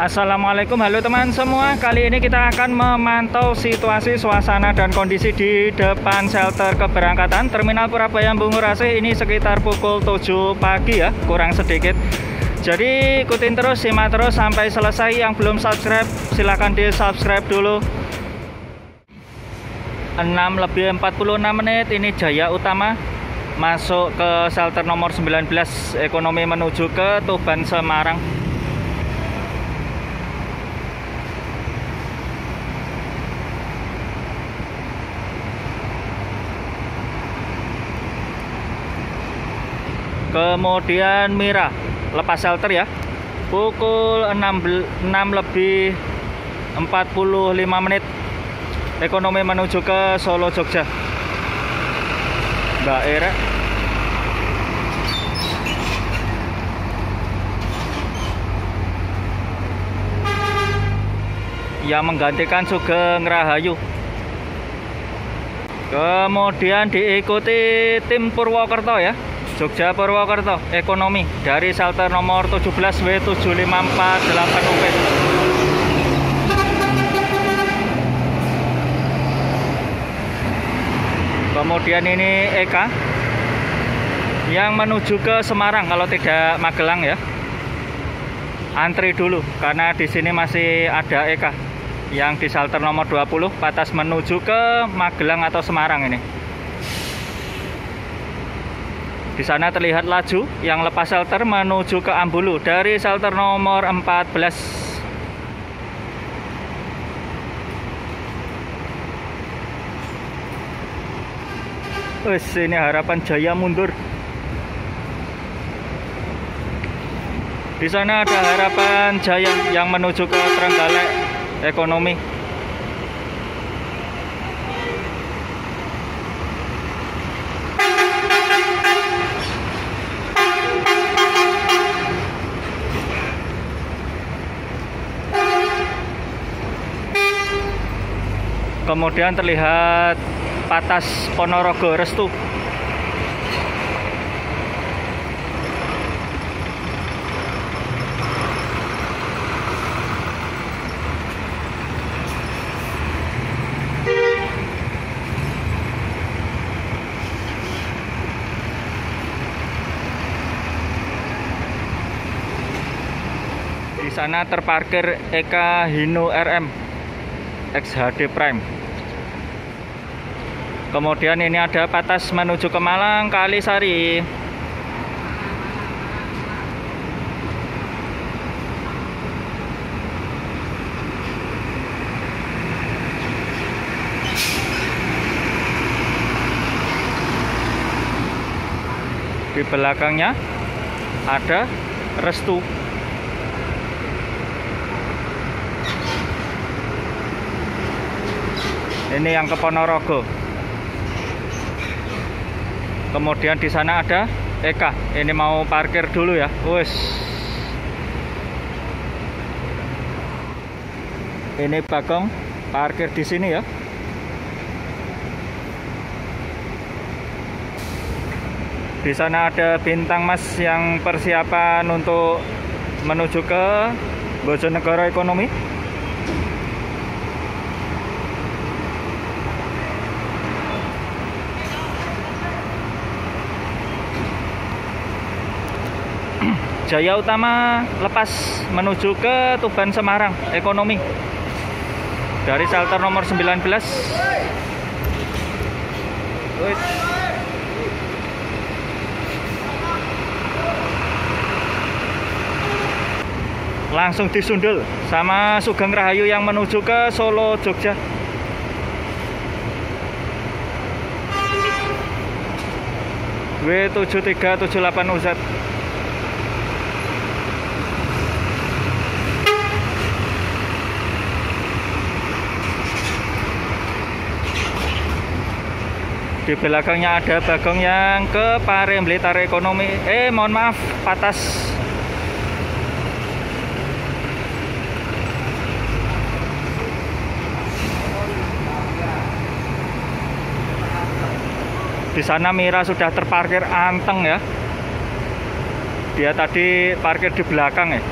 Assalamualaikum, halo teman semua. Kali ini kita akan memantau situasi, suasana, dan kondisi di depan shelter keberangkatan Terminal Purabaya Bungurasi. Ini sekitar pukul 7 pagi ya, kurang sedikit. Jadi ikutin terus, simak terus sampai selesai. Yang belum subscribe silahkan di subscribe dulu. 6:46 ini Jaya Utama masuk ke shelter nomor 19 ekonomi menuju ke Tuban Semarang. Kemudian Mira lepas shelter ya, pukul 6:45 ekonomi menuju ke Solo Jogja. Mbak Era yang menggantikan Sugeng Rahayu. Kemudian diikuti tim Purwokerto ya, Jogja Purwokerto ekonomi dari shelter nomor 17 W7548UP. Kemudian ini Eka yang menuju ke Semarang, kalau tidak Magelang ya. Antri dulu karena di sini masih ada Eka yang di shelter nomor 20 patas menuju ke Magelang atau Semarang ini. Di sana terlihat laju yang lepas shelter menuju ke Ambulu dari shelter nomor 14. Ini Harapan Jaya mundur. Di sana ada Harapan Jaya yang menuju ke Trenggalek ekonomi. Kemudian terlihat Patas Ponorogo Restu. Di sana terparkir Eka Hino RM XHD Prime. Kemudian ini ada Patas menuju ke Malang Kalisari. Di belakangnya ada Restu. Ini yang ke Ponorogo. Kemudian di sana ada Eka. Ini mau parkir dulu ya. Ini Bagong parkir di sini ya. Di sana ada Bintang Mas yang persiapan untuk menuju ke Bojonegoro ekonomi. Jaya Utama lepas menuju ke Tuban Semarang ekonomi dari shelter nomor 19. Langsung disundul sama Sugeng Rahayu yang menuju ke Solo Jogja. W7378UZ. Di belakangnya ada Bagong yang ke Pare Blitar ekonomi. Mohon maaf, Patas. Di sana Mira sudah terparkir anteng ya. Dia tadi parkir di belakang ya.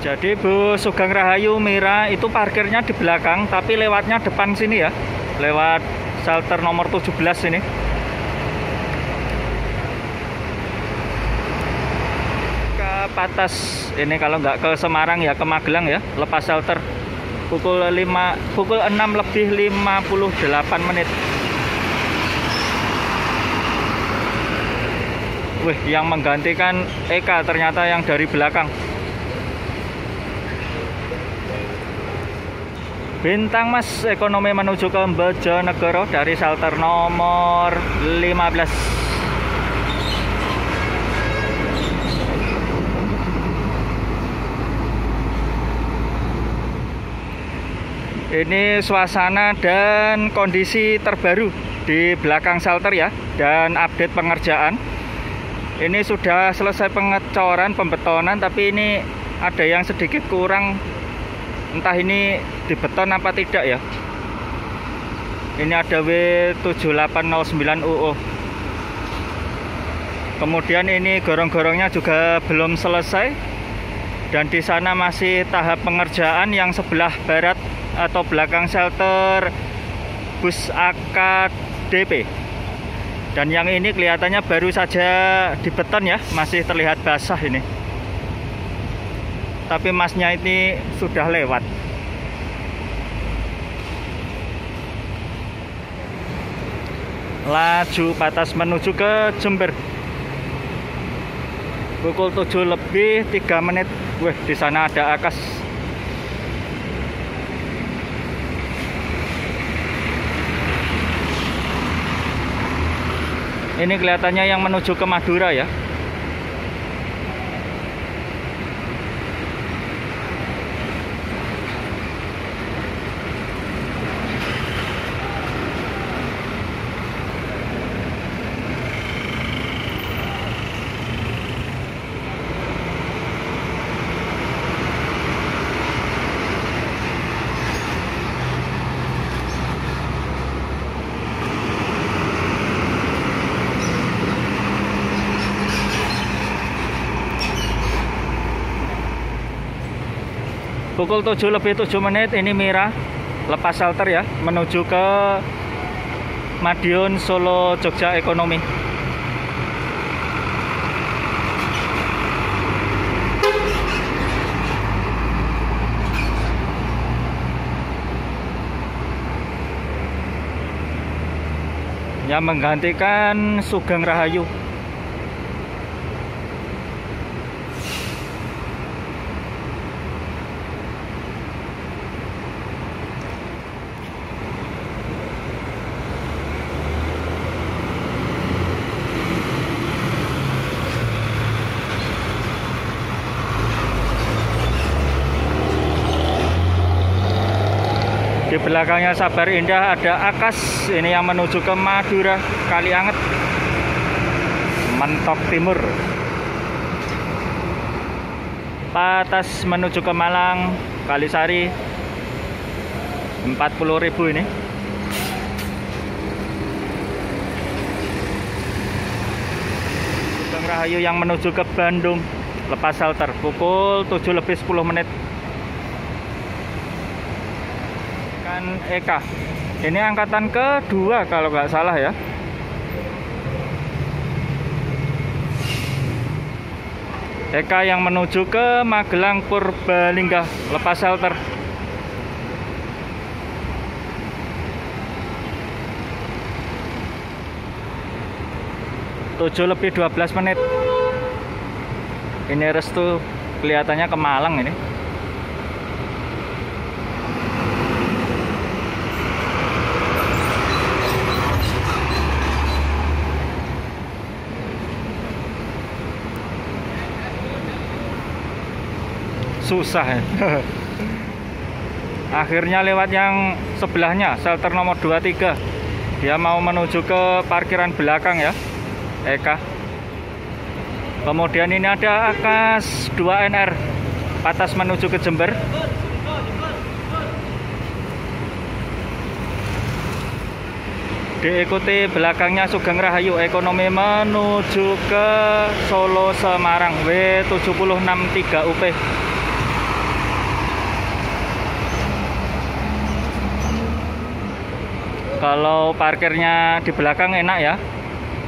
Jadi Bu Sugeng Rahayu Mira itu parkirnya di belakang, tapi lewatnya depan sini ya, lewat shelter nomor 17 ini. Ke Patas ini, kalau nggak ke Semarang ya ke Magelang ya, lepas shelter pukul 6 lebih 58 menit. Wih, yang menggantikan Eka ternyata yang dari belakang. Bintang Mas ekonomi menuju ke Bojonegoro dari shelter nomor 15. Ini suasana dan kondisi terbaru di belakang shelter ya, dan update pengerjaan. Ini sudah selesai pengecoran, pembetonan, tapi ini ada yang sedikit kurang. Entah ini dibeton apa tidak ya. Ini ada W7809UU. Kemudian ini gorong-gorongnya juga belum selesai. Dan di sana masih tahap pengerjaan yang sebelah barat atau belakang shelter bus AKDP. Dan yang ini kelihatannya baru saja dibeton ya, masih terlihat basah ini. Tapi masnya ini sudah lewat. Laju Patas menuju ke Jember. Pukul 7 lebih 3 menit. Wih, di sana ada Akas. Ini kelihatannya yang menuju ke Madura ya. Pukul 7 lebih 7 menit ini Mira lepas shelter ya, menuju ke Madiun Solo Jogja Ekonomi. Yang menggantikan Sugeng Rahayu. Di belakangnya Sabar Indah ada Akas, ini yang menuju ke Madura, Kalianget, Mentok Timur. Patas menuju ke Malang, Kalisari, 40.000 ini. Sugeng Rahayu yang menuju ke Bandung, lepas shelter, pukul 7 lebih 10 menit. Eka, ini angkatan kedua kalau nggak salah ya. Eka yang menuju ke Magelang Purbalingga, lepas shelter. Tujuh lebih 12 menit. Ini Restu kelihatannya ke Malang ini. Susah ya. Akhirnya lewat yang sebelahnya, shelter nomor 23. Dia mau menuju ke parkiran belakang ya, Eka. Kemudian ini ada Akas 2NR, Patas menuju ke Jember. Diikuti belakangnya Sugeng Rahayu Ekonomi menuju ke Solo Semarang W763UP. Kalau parkirnya di belakang enak ya,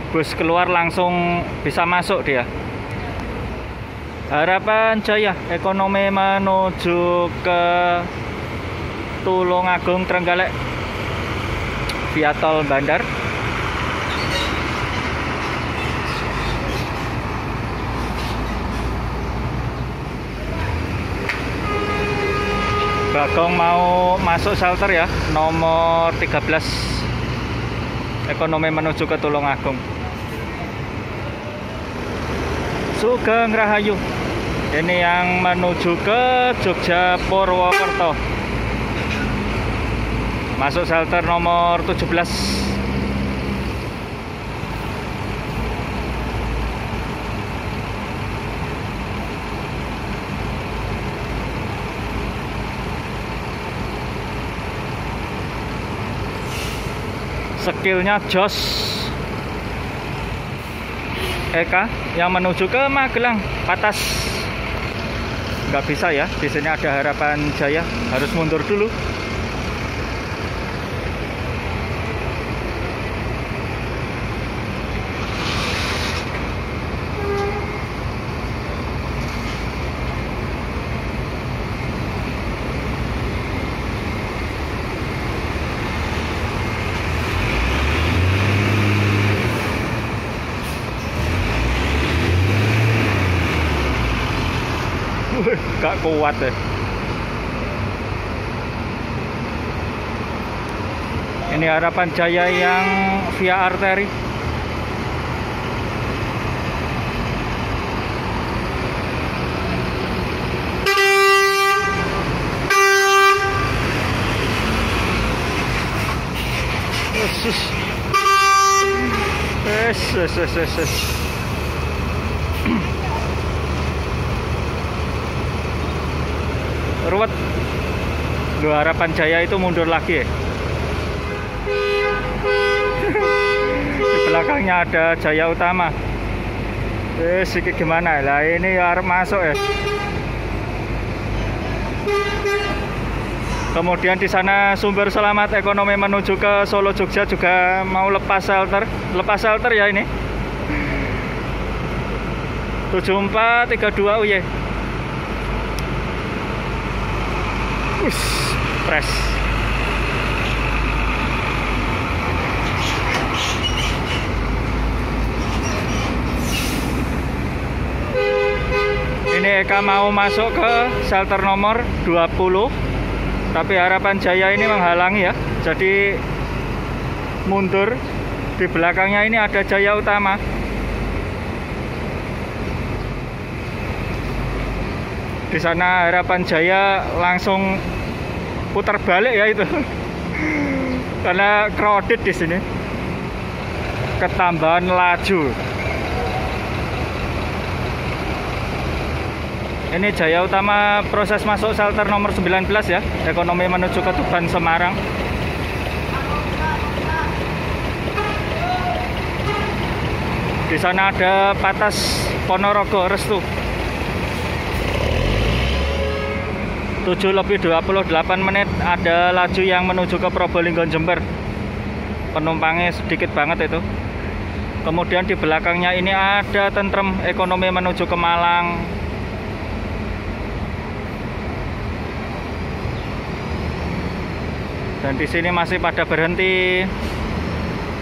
bus keluar langsung bisa masuk dia. Harapan Jaya Ekonomi menuju ke Tulungagung Trenggalek via tol Bandar. Bagong mau masuk shelter ya, nomor 13 Ekonomi menuju ke Tulungagung. Sugeng Rahayu, ini yang menuju ke Jogja Purwokerto, masuk shelter nomor 17. Skillnya jos. Eka yang menuju ke Magelang Patas nggak bisa ya, di sini ada Harapan Jaya, harus mundur dulu. Gak kuat deh. Ini Harapan Jaya yang via arteri. Ruwet. Harapan Jaya itu mundur lagi ya. Di belakangnya ada Jaya Utama. Sedikit gimana lah, ini harus masuk ya. Kemudian di sana Sumber Selamat Ekonomi menuju ke Solo Jogja juga mau lepas shelter ya ini. 7432 UY. Press. Ini Eka mau masuk ke shelter nomor 20, tapi Harapan Jaya ini menghalangi ya, jadi mundur. Di belakangnya ini ada Jaya Utama. Di sana Harapan Jaya langsung putar balik ya itu. Karena crowded di sini. Ketambahan laju. Ini Jaya Utama proses masuk shelter nomor 19 ya, Ekonomi menuju ke Tuban Semarang. Di sana ada Patas Ponorogo Restu. 7:28 ada laju yang menuju ke Probolinggo Jember. Penumpangnya sedikit banget itu. Kemudian di belakangnya ini ada Tentrem Ekonomi menuju ke Malang. Dan di sini masih pada berhenti,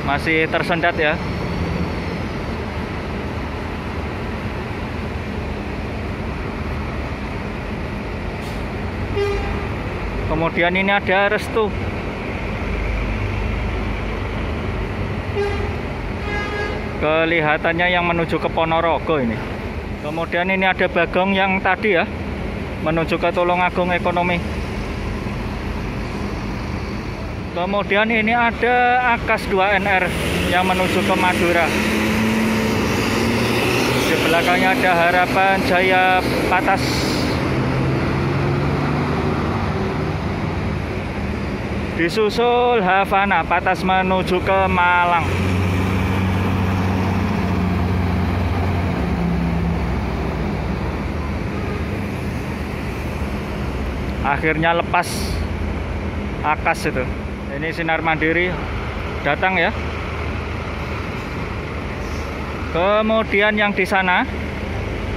masih tersendat ya. Kemudian ini ada Restu. Kelihatannya yang menuju ke Ponorogo ini. Kemudian ini ada Bagong yang tadi ya, menuju ke Tulungagung Ekonomi. Kemudian ini ada Akas 2NR yang menuju ke Madura. Di belakangnya ada Harapan Jaya Patas. Disusul Havana Patas menuju ke Malang. Akhirnya lepas Akas itu. Ini Sinar Mandiri datang ya. Kemudian yang di sana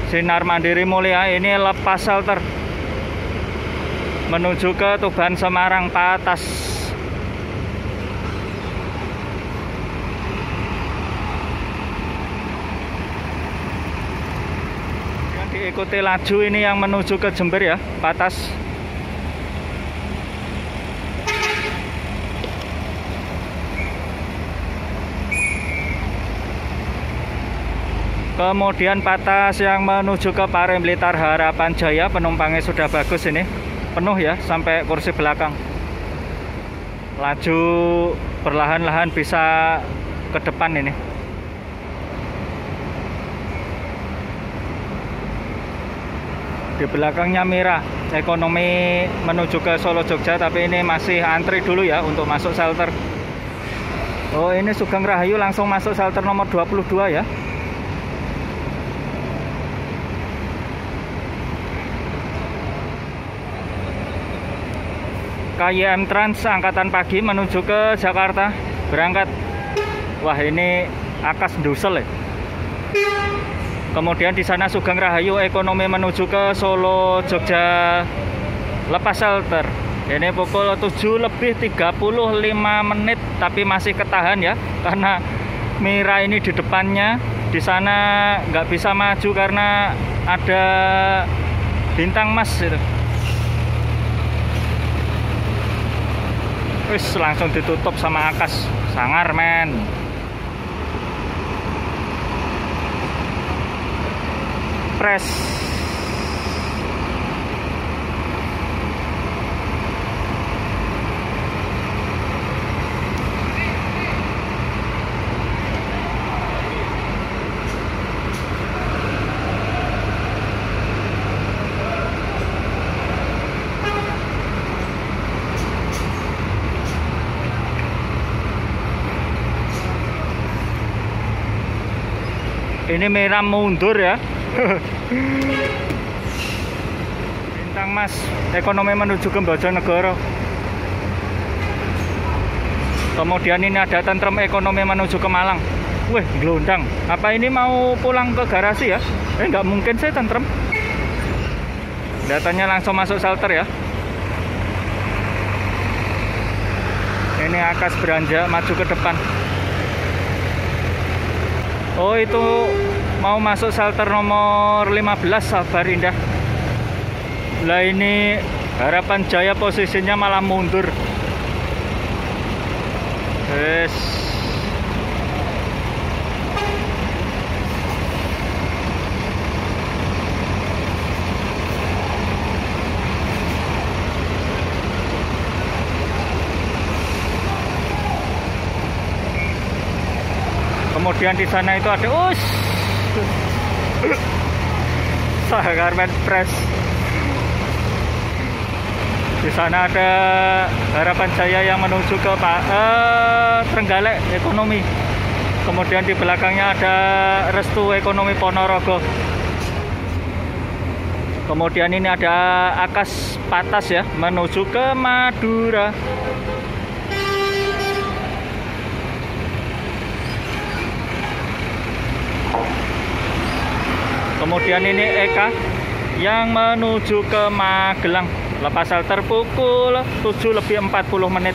Sinar Mandiri Mulia ini lepas shelter menuju ke Tuban Semarang Patas. Kemudian diikuti laju ini yang menuju ke Jember ya, Patas. Kemudian Patas yang menuju ke Pare Blitar Harapan Jaya, penumpangnya sudah bagus ini, penuh ya sampai kursi belakang. Laju perlahan-lahan bisa ke depan ini. Di belakangnya Mira Ekonomi menuju ke Solo Jogja, tapi ini masih antri dulu ya untuk masuk shelter. Oh, ini Sugeng Rahayu langsung masuk shelter nomor 22 ya. KYM Trans angkatan pagi menuju ke Jakarta berangkat. Wah, ini Akas Dusel ya. Kemudian di sana Sugeng Rahayu Ekonomi menuju ke Solo Jogja lepas shelter. Ini pukul 7:35 tapi masih ketahan ya, karena Mira ini di depannya. Di sana nggak bisa maju karena ada bintang mas itu. Wis langsung ditutup sama Akas, sangar men. Press. Ini Mira mundur ya. Bintang Mas Ekonomi menuju ke Bojonegoro. Kemudian ini ada Tentrem Ekonomi menuju ke Malang. Wih, gelondang. Apa ini mau pulang ke garasi ya? Nggak mungkin saya Tentrem. Datanya langsung masuk shelter ya. Ini Akas beranjak maju ke depan. Oh, itu mau masuk shelter nomor 15 Sabar Indah. Lah ini Harapan Jaya posisinya malah mundur. Yes. Kemudian di sana itu ada Sagarmen Press. Di sana ada Harapan Jaya yang menuju ke Trenggalek Ekonomi. Kemudian di belakangnya ada Restu Ekonomi Ponorogo. Kemudian ini ada Akas Patas ya menuju ke Madura. Kemudian ini Eka yang menuju ke Magelang. Lepas shelter pukul 7:40.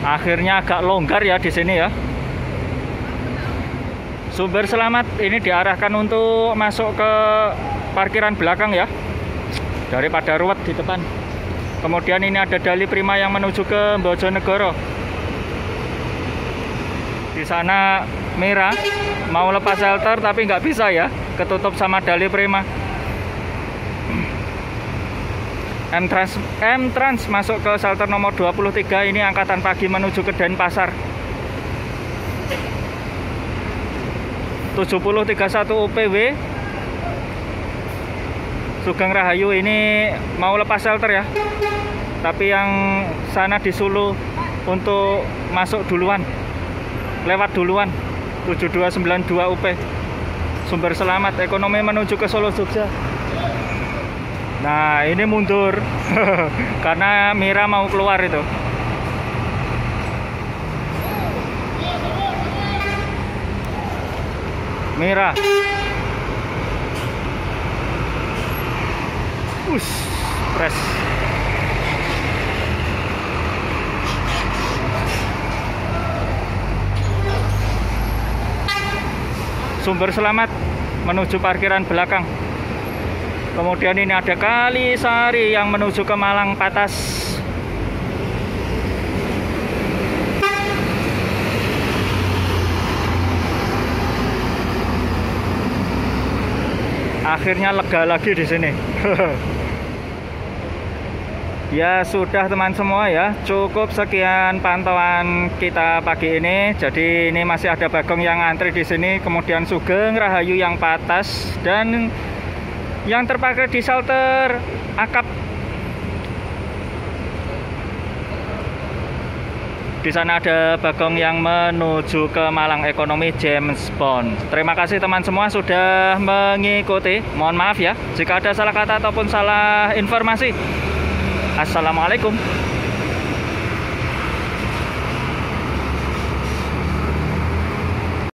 Akhirnya agak longgar ya di sini ya. Sumber Selamat ini diarahkan untuk masuk ke parkiran belakang ya, daripada ruwet di depan. Kemudian ini ada Dali Prima yang menuju ke Bojonegoro. Di sana Mira mau lepas shelter tapi nggak bisa ya, ketutup sama Dali Prima. M-Trans masuk ke shelter nomor 23, ini angkatan pagi menuju ke Denpasar. 7031 UPW Sugeng Rahayu ini mau lepas shelter ya, tapi yang sana di Solo untuk masuk duluan, lewat duluan. 7292 UP Sumber Selamat Ekonomi menuju ke Solo Jogja. Nah, ini mundur karena Mira mau keluar itu. Merah. Press. Sumber Selamat menuju parkiran belakang. Kemudian ini ada Kalisari yang menuju ke Malang Patas. Akhirnya lega lagi di sini. Ya sudah teman semua ya, cukup sekian pantauan kita pagi ini. Jadi ini masih ada Bagong yang antri di sini, kemudian Sugeng Rahayu yang Patas, dan yang terpakai di shelter Akap. Di sana ada Bagong yang menuju ke Malang Ekonomi James Bond. Terima kasih teman semua sudah mengikuti. Mohon maaf ya jika ada salah kata ataupun salah informasi. Assalamualaikum.